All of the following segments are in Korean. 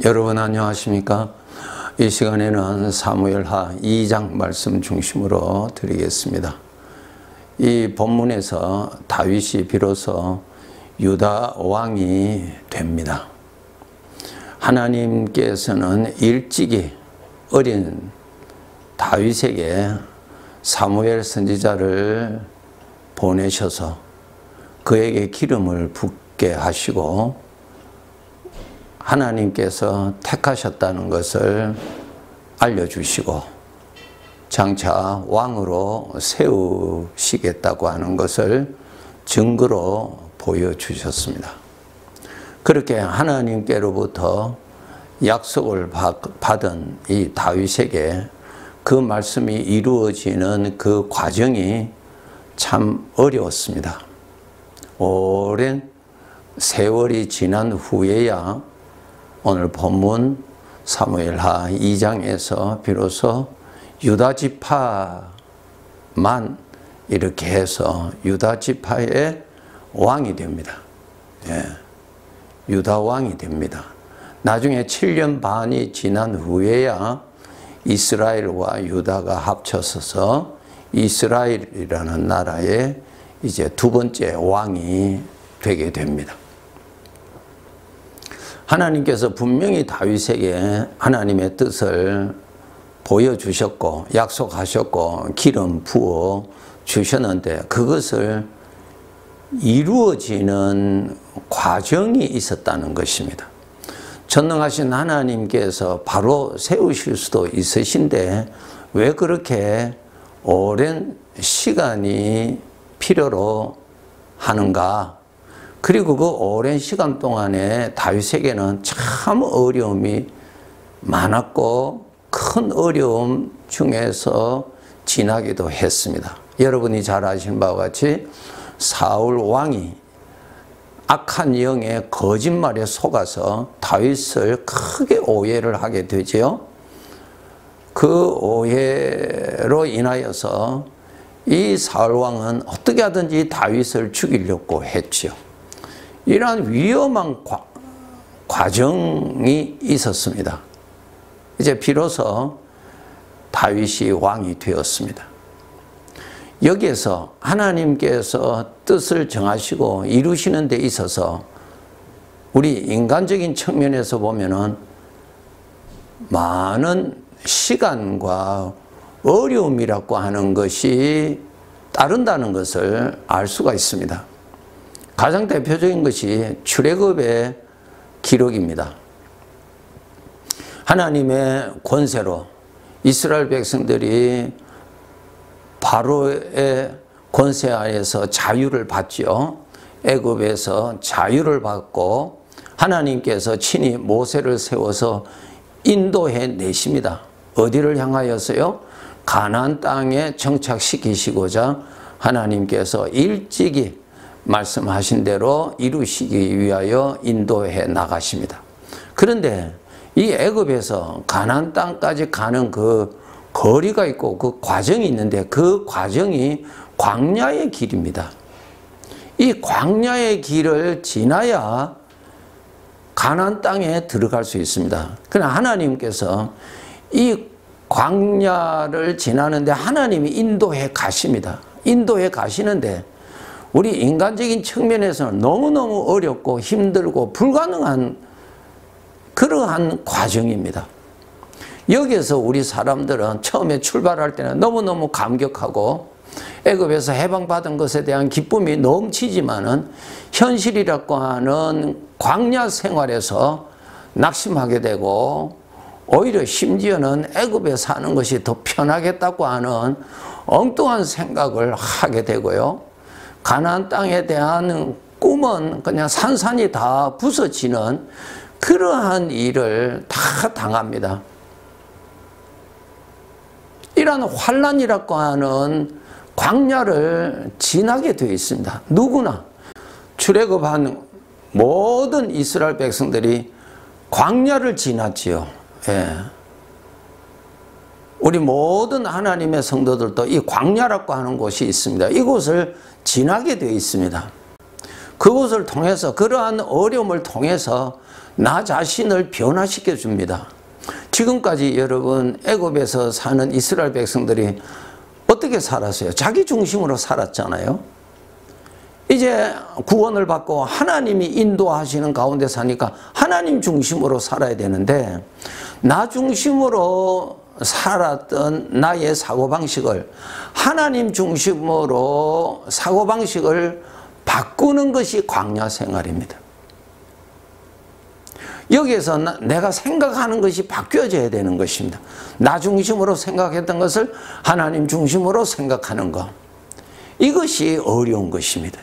여러분 안녕하십니까? 이 시간에는 사무엘하 2장 말씀 중심으로 드리겠습니다. 이 본문에서 다윗이 비로소 유다 왕이 됩니다. 하나님께서는 일찍이 어린 다윗에게 사무엘 선지자를 보내셔서 그에게 기름을 붓게 하시고 하나님께서 택하셨다는 것을 알려주시고 장차 왕으로 세우시겠다고 하는 것을 증거로 보여주셨습니다. 그렇게 하나님께로부터 약속을 받은 이 다윗에게 그 말씀이 이루어지는 그 과정이 참 어려웠습니다. 오랜 세월이 지난 후에야 오늘 본문 사무엘하 2장에서 비로소 유다 지파만 이렇게 해서 유다 지파의 왕이 됩니다. 예, 유다 왕이 됩니다. 나중에 7년 반이 지난 후에야 이스라엘과 유다가 합쳐서서 이스라엘이라는 나라의 이제 두 번째 왕이 되게 됩니다. 하나님께서 분명히 다윗에게 하나님의 뜻을 보여주셨고 약속하셨고 기름 부어 주셨는데 그것을 이루어지는 과정이 있었다는 것입니다. 전능하신 하나님께서 바로 세우실 수도 있으신데 왜 그렇게 오랜 시간이 필요로 하는가? 그리고 그 오랜 시간 동안에 다윗에게는 참 어려움이 많았고 큰 어려움 중에서 지나기도 했습니다. 여러분이 잘 아시는 바와 같이 사울 왕이 악한 영의 거짓말에 속아서 다윗을 크게 오해를 하게 되죠. 그 오해로 인하여서 이 사울 왕은 어떻게 하든지 다윗을 죽이려고 했죠. 이러한 위험한 과정이 있었습니다. 이제 비로소 다윗이 왕이 되었습니다. 여기에서 하나님께서 뜻을 정하시고 이루시는 데 있어서 우리 인간적인 측면에서 보면은 많은 시간과 어려움이라고 하는 것이 따른다는 것을 알 수가 있습니다. 가장 대표적인 것이 출애굽의 기록입니다. 하나님의 권세로 이스라엘 백성들이 바로의 권세 아래에서 자유를 받죠. 애굽에서 자유를 받고 하나님께서 친히 모세를 세워서 인도해 내십니다. 어디를 향하여서요? 가나안 땅에 정착시키시고자 하나님께서 일찍이 말씀하신 대로 이루시기 위하여 인도해 나가십니다. 그런데 이 애굽에서 가나안 땅까지 가는 그 거리가 있고 그 과정이 있는데 그 과정이 광야의 길입니다. 이 광야의 길을 지나야 가나안 땅에 들어갈 수 있습니다. 그러나 하나님께서 이 광야를 지나는데 하나님이 인도해 가십니다. 인도해 가시는데 우리 인간적인 측면에서는 너무너무 어렵고 힘들고 불가능한 그러한 과정입니다. 여기에서 우리 사람들은 처음에 출발할 때는 너무너무 감격하고 애굽에서 해방받은 것에 대한 기쁨이 넘치지만은 현실이라고 하는 광야 생활에서 낙심하게 되고 오히려 심지어는 애굽에 사는 것이 더 편하겠다고 하는 엉뚱한 생각을 하게 되고요. 가나안 땅에 대한 꿈은 그냥 산산이 다 부서지는 그러한 일을 다 당합니다. 이러한 환난이라고 하는 광야를 지나게 되어 있습니다. 누구나 출애굽한 모든 이스라엘 백성들이 광야를 지났지요. 예. 우리 모든 하나님의 성도들도 이 광야라고 하는 곳이 있습니다. 이곳을 지나게 되어 있습니다. 그것을 통해서, 그러한 어려움을 통해서 나 자신을 변화시켜 줍니다. 지금까지 여러분 애굽에서 사는 이스라엘 백성들이 어떻게 살았어요? 자기 중심으로 살았잖아요. 이제 구원을 받고 하나님이 인도하시는 가운데 사니까 하나님 중심으로 살아야 되는데, 나 중심으로 살았던 나의 사고방식을 하나님 중심으로 사고방식을 바꾸는 것이 광야 생활입니다. 여기에서 내가 생각하는 것이 바뀌어져야 되는 것입니다. 나 중심으로 생각했던 것을 하나님 중심으로 생각하는 것. 이것이 어려운 것입니다.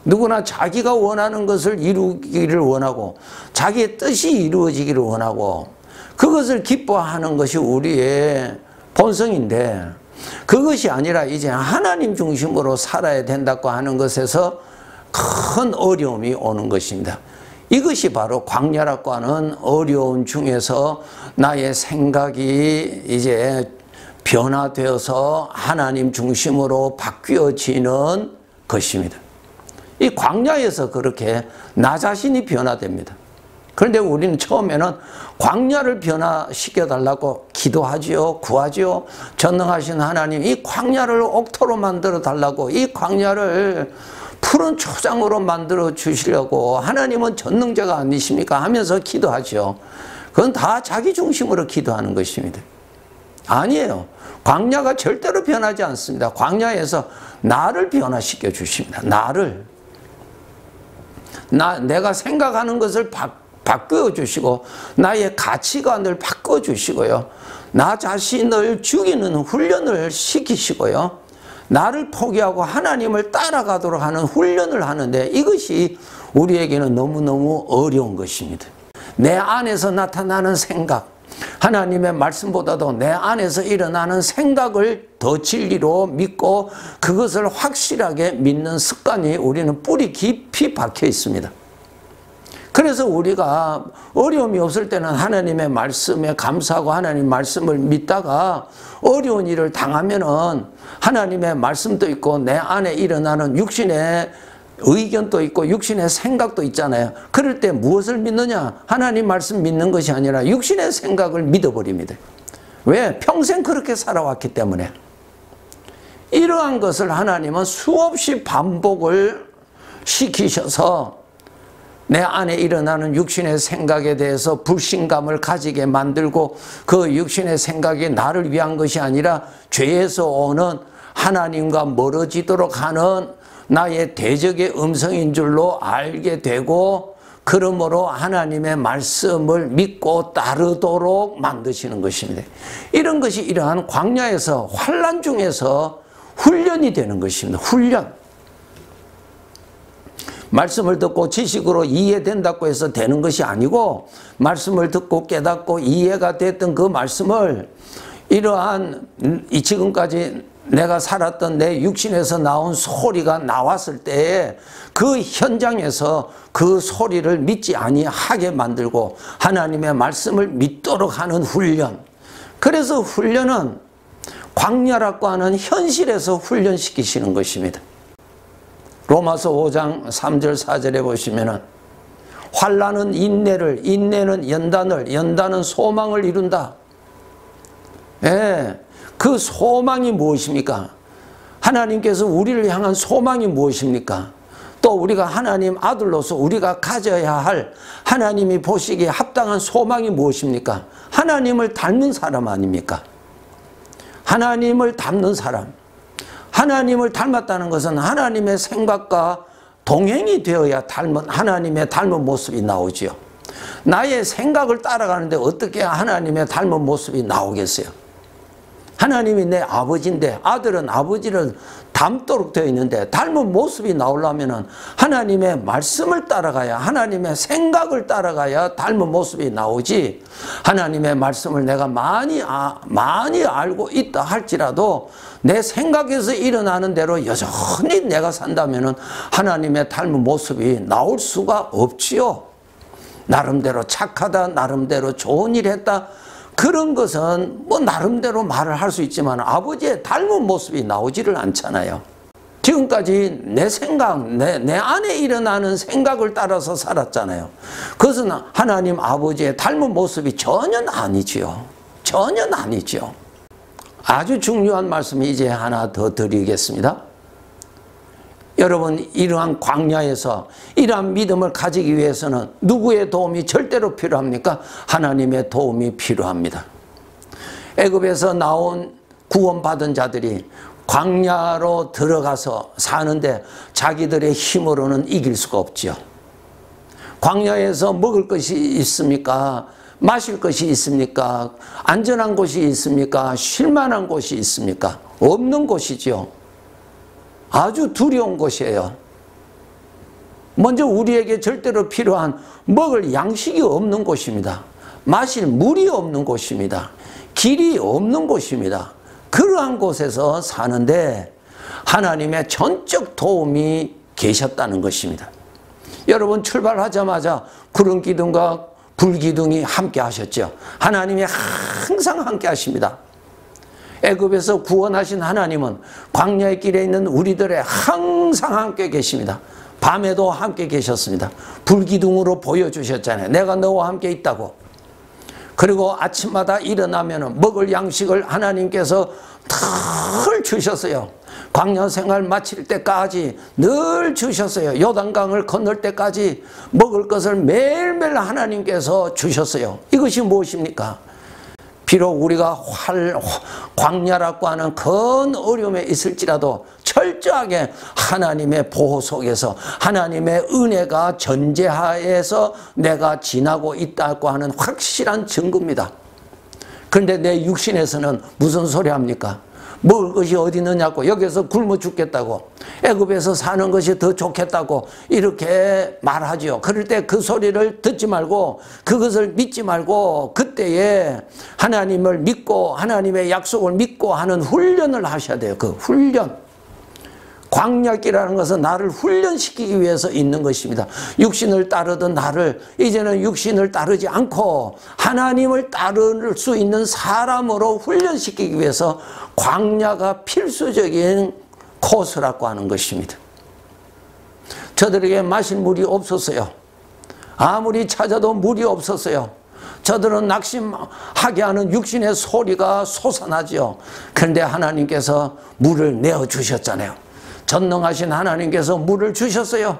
누구나 자기가 원하는 것을 이루기를 원하고 자기의 뜻이 이루어지기를 원하고 그것을 기뻐하는 것이 우리의 본성인데, 그것이 아니라 이제 하나님 중심으로 살아야 된다고 하는 것에서 큰 어려움이 오는 것입니다. 이것이 바로 광야라고 하는 어려움 중에서 나의 생각이 이제 변화되어서 하나님 중심으로 바뀌어지는 것입니다. 이 광야에서 그렇게 나 자신이 변화됩니다. 그런데 우리는 처음에는 광야를 변화시켜 달라고 기도하지요, 구하지요. 전능하신 하나님, 이 광야를 옥토로 만들어 달라고, 이 광야를 푸른 초장으로 만들어 주시려고, 하나님은 전능자가 아니십니까? 하면서 기도하죠. 그건 다 자기 중심으로 기도하는 것입니다. 아니에요. 광야가 절대로 변하지 않습니다. 광야에서 나를 변화시켜 주십니다. 내가 생각하는 것을 바꾸어 주시고 나의 가치관을 바꿔 주시고요. 나 자신을 죽이는 훈련을 시키시고요. 나를 포기하고 하나님을 따라가도록 하는 훈련을 하는데, 이것이 우리에게는 너무너무 어려운 것입니다. 내 안에서 나타나는 생각, 하나님의 말씀보다도 내 안에서 일어나는 생각을 더 진리로 믿고 그것을 확실하게 믿는 습관이 우리는 뿌리 깊이 박혀 있습니다. 그래서 우리가 어려움이 없을 때는 하나님의 말씀에 감사하고 하나님 말씀을 믿다가 어려운 일을 당하면은 하나님의 말씀도 있고 내 안에 일어나는 육신의 의견도 있고 육신의 생각도 있잖아요. 그럴 때 무엇을 믿느냐? 하나님 말씀 믿는 것이 아니라 육신의 생각을 믿어버립니다. 왜? 평생 그렇게 살아왔기 때문에. 이러한 것을 하나님은 수없이 반복을 시키셔서 내 안에 일어나는 육신의 생각에 대해서 불신감을 가지게 만들고, 그 육신의 생각이 나를 위한 것이 아니라 죄에서 오는 하나님과 멀어지도록 하는 나의 대적의 음성인 줄로 알게 되고, 그러므로 하나님의 말씀을 믿고 따르도록 만드시는 것입니다. 이런 것이 이러한 광야에서, 환난 중에서 훈련이 되는 것입니다. 훈련. 말씀을 듣고 지식으로 이해된다고 해서 되는 것이 아니고, 말씀을 듣고 깨닫고 이해가 됐던 그 말씀을 이러한 지금까지 내가 살았던 내 육신에서 나온 소리가 나왔을 때에 그 현장에서 그 소리를 믿지 아니하게 만들고 하나님의 말씀을 믿도록 하는 훈련. 그래서 훈련은 광야라고 하는 현실에서 훈련시키시는 것입니다. 로마서 5장 3절 4절에 보시면은 환난은 인내를, 인내는 연단을, 연단은 소망을 이룬다. 예, 그 소망이 무엇입니까? 하나님께서 우리를 향한 소망이 무엇입니까? 또 우리가 하나님 아들로서 우리가 가져야 할 하나님이 보시기에 합당한 소망이 무엇입니까? 하나님을 닮는 사람 아닙니까? 하나님을 닮는 사람. 하나님을 닮았다는 것은 하나님의 생각과 동행이 되어야 하나님의 닮은 모습이 나오지요. 나의 생각을 따라가는데 어떻게 하나님의 닮은 모습이 나오겠어요? 하나님이 내 아버지인데, 아들은 아버지를 닮도록 되어 있는데 닮은 모습이 나오려면 하나님의 말씀을 따라가야, 하나님의 생각을 따라가야 닮은 모습이 나오지, 하나님의 말씀을 내가 많이 알고 있다 할지라도 내 생각에서 일어나는 대로 여전히 내가 산다면 하나님의 닮은 모습이 나올 수가 없지요. 나름대로 착하다, 나름대로 좋은 일 했다, 그런 것은 뭐 나름대로 말을 할 수 있지만 아버지의 닮은 모습이 나오지를 않잖아요. 지금까지 내 생각, 내 안에 일어나는 생각을 따라서 살았잖아요. 그것은 하나님 아버지의 닮은 모습이 전혀 아니지요. 전혀 아니죠. 아주 중요한 말씀이 이제 하나 더 드리겠습니다. 여러분, 이러한 광야에서 이러한 믿음을 가지기 위해서는 누구의 도움이 절대로 필요합니까? 하나님의 도움이 필요합니다. 애굽에서 나온 구원받은 자들이 광야로 들어가서 사는데 자기들의 힘으로는 이길 수가 없지요. 광야에서 먹을 것이 있습니까? 마실 것이 있습니까? 안전한 곳이 있습니까? 쉴만한 곳이 있습니까? 없는 곳이죠. 아주 두려운 곳이에요. 먼저 우리에게 절대로 필요한 먹을 양식이 없는 곳입니다. 마실 물이 없는 곳입니다. 길이 없는 곳입니다. 그러한 곳에서 사는데 하나님의 전적 도움이 계셨다는 것입니다. 여러분, 출발하자마자 구름 기둥과 불 기둥이 함께 하셨죠. 하나님이 항상 함께 하십니다. 애굽에서 구원하신 하나님은 광야의 길에 있는 우리들의 항상 함께 계십니다. 밤에도 함께 계셨습니다. 불기둥으로 보여주셨잖아요. 내가 너와 함께 있다고. 그리고 아침마다 일어나면 먹을 양식을 하나님께서 늘 주셨어요. 광야 생활 마칠 때까지 늘 주셨어요. 요단강을 건널 때까지 먹을 것을 매일매일 하나님께서 주셨어요. 이것이 무엇입니까? 비록 우리가 광야라고 하는 큰 어려움에 있을지라도 철저하게 하나님의 보호 속에서 하나님의 은혜가 전제하에서 내가 지나고 있다고 하는 확실한 증거입니다. 그런데 내 육신에서는 무슨 소리 합니까? 먹을 것이 어디 있느냐고, 여기서 굶어 죽겠다고, 애굽에서 사는 것이 더 좋겠다고 이렇게 말하죠. 그럴 때 그 소리를 듣지 말고 그것을 믿지 말고 그때에 하나님을 믿고 하나님의 약속을 믿고 하는 훈련을 하셔야 돼요. 그 훈련. 광야길이라는 것은 나를 훈련시키기 위해서 있는 것입니다. 육신을 따르던 나를 이제는 육신을 따르지 않고 하나님을 따를 수 있는 사람으로 훈련시키기 위해서 광야가 필수적인 코스라고 하는 것입니다. 저들에게 마실 물이 없었어요. 아무리 찾아도 물이 없었어요. 저들은 낙심하게 하는 육신의 소리가 솟아나죠. 그런데 하나님께서 물을 내어주셨잖아요. 전능하신 하나님께서 물을 주셨어요.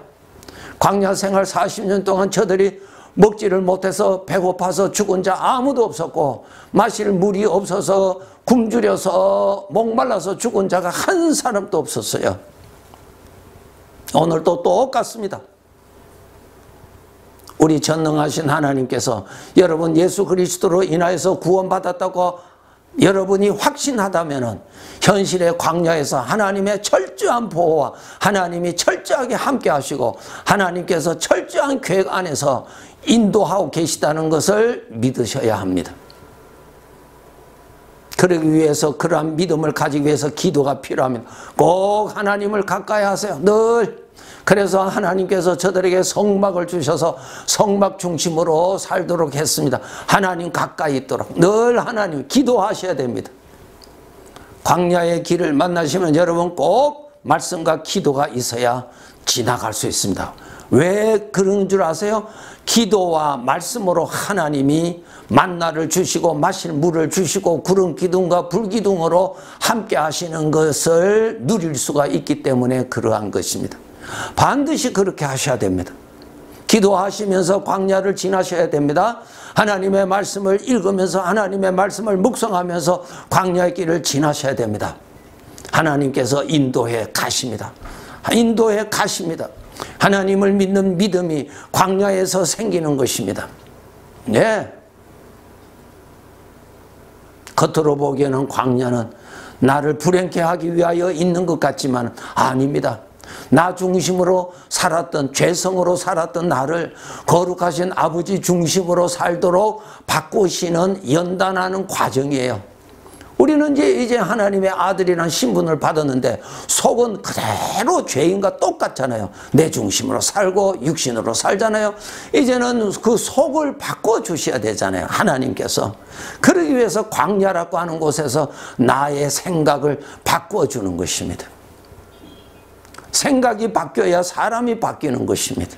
광야 생활 40년 동안 저들이 먹지를 못해서 배고파서 죽은 자 아무도 없었고 마실 물이 없어서 굶주려서 목말라서 죽은 자가 한 사람도 없었어요. 오늘도 똑같습니다. 우리 전능하신 하나님께서 여러분 예수 그리스도로 인하여서 구원받았다고 여러분이 확신하다면 현실의 광야에서 하나님의 철저한 보호와 하나님이 철저하게 함께 하시고 하나님께서 철저한 계획 안에서 인도하고 계시다는 것을 믿으셔야 합니다. 그러기 위해서 그러한 믿음을 가지기 위해서 기도가 필요합니다. 꼭 하나님을 가까이 하세요. 늘. 그래서 하나님께서 저들에게 성막을 주셔서 성막 중심으로 살도록 했습니다. 하나님 가까이 있도록 늘 하나님 기도하셔야 됩니다. 광야의 길을 만나시면 여러분 꼭 말씀과 기도가 있어야 지나갈 수 있습니다. 왜 그런 줄 아세요? 기도와 말씀으로 하나님이 만나를 주시고 마실 물을 주시고 구름 기둥과 불 기둥으로 함께 하시는 것을 누릴 수가 있기 때문에 그러한 것입니다. 반드시 그렇게 하셔야 됩니다. 기도하시면서 광야를 지나셔야 됩니다. 하나님의 말씀을 읽으면서 하나님의 말씀을 묵상하면서 광야의 길을 지나셔야 됩니다. 하나님께서 인도해 가십니다. 인도해 가십니다. 하나님을 믿는 믿음이 광야에서 생기는 것입니다. 네. 겉으로 보기에는 광야는 나를 불행케 하기 위하여 있는 것 같지만 아닙니다. 나 중심으로 살았던 죄성으로 살았던 나를 거룩하신 아버지 중심으로 살도록 바꾸시는 연단하는 과정이에요. 우리는 이제 하나님의 아들이라는 신분을 받았는데 속은 그대로 죄인과 똑같잖아요. 내 중심으로 살고 육신으로 살잖아요. 이제는 그 속을 바꿔주셔야 되잖아요. 하나님께서. 그러기 위해서 광야라고 하는 곳에서 나의 생각을 바꿔주는 것입니다. 생각이 바뀌어야 사람이 바뀌는 것입니다.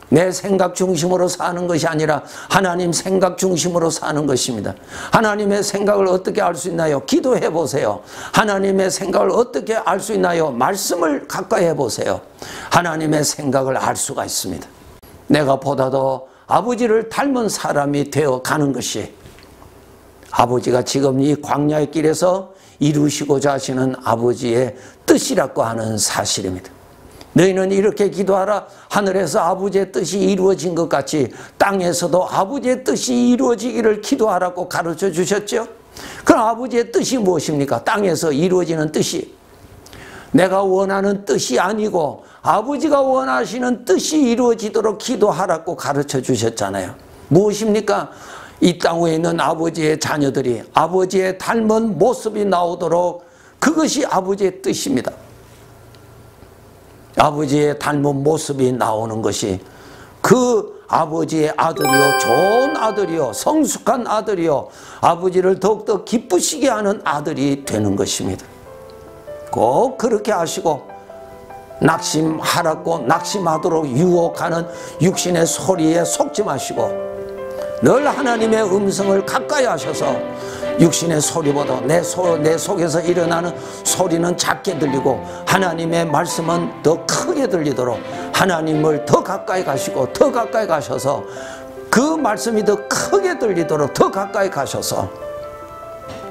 내 생각 중심으로 사는 것이 아니라 하나님 생각 중심으로 사는 것입니다. 하나님의 생각을 어떻게 알 수 있나요? 기도해 보세요. 하나님의 생각을 어떻게 알 수 있나요? 말씀을 가까이 해보세요. 하나님의 생각을 알 수가 있습니다. 내가 보다 더 아버지를 닮은 사람이 되어 가는 것이 아버지가 지금 이 광야의 길에서 이루시고자 하시는 아버지의 뜻이라고 하는 사실입니다. 너희는 이렇게 기도하라. 하늘에서 아버지의 뜻이 이루어진 것 같이 땅에서도 아버지의 뜻이 이루어지기를 기도하라고 가르쳐 주셨죠. 그럼 아버지의 뜻이 무엇입니까? 땅에서 이루어지는 뜻이 내가 원하는 뜻이 아니고 아버지가 원하시는 뜻이 이루어지도록 기도하라고 가르쳐 주셨잖아요. 무엇입니까? 이 땅 위에 있는 아버지의 자녀들이 아버지의 닮은 모습이 나오도록 그것이 아버지의 뜻입니다. 아버지의 닮은 모습이 나오는 것이 그 아버지의 아들이요, 좋은 아들이요, 성숙한 아들이요, 아버지를 더욱더 기쁘시게 하는 아들이 되는 것입니다. 꼭 그렇게 하시고 낙심하라고 낙심하도록 유혹하는 육신의 소리에 속지 마시고 늘 하나님의 음성을 가까이 하셔서 육신의 소리보다 내 속에서 일어나는 소리는 작게 들리고 하나님의 말씀은 더 크게 들리도록 하나님을 더 가까이 가시고 더 가까이 가셔서 그 말씀이 더 크게 들리도록 더 가까이 가셔서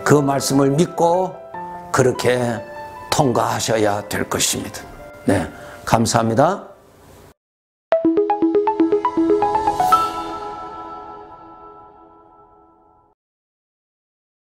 그 말씀을 믿고 그렇게 통과하셔야 될 것입니다. 네, 감사합니다.